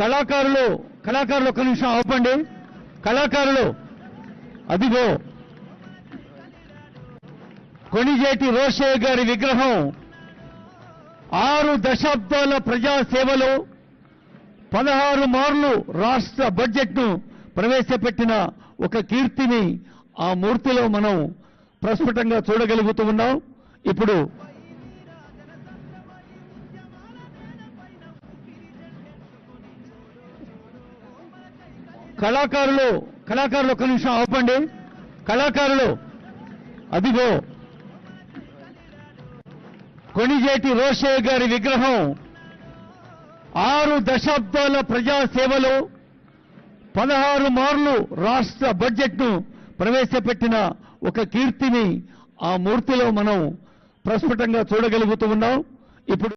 కళాకారులు ఒక్క నిమిషం ఆపండి. కళాకారులు అదిగో కొణిజేటి రోషయ్య గారి విగ్రహం 6 దశాబ్దాల ప్రజాసేవలో 16 మార్లు రాష్ట్ర బడ్జెట్ను ప్రవేశపెట్టిన ఒక కీర్తిని ఆ మూర్తిలో మనం ప్రస్ఫుటంగా చూడగలుగుతూ ఉన్నాం. ఇప్పుడు కళాకారులు ఒక్క నిమిషం ఆపండి. కళాకారులు అదిగో కొణిజేటి రోషయ్య గారి విగ్రహం 6 దశాబ్దాల ప్రజాసేవలో 16 మార్లు రాష్ట్ర బడ్జెట్ను ప్రవేశపెట్టిన ఒక కీర్తిని ఆ మూర్తిలో మనం ప్రస్ఫుటంగా చూడగలుగుతూ ఉన్నాం. ఇప్పుడు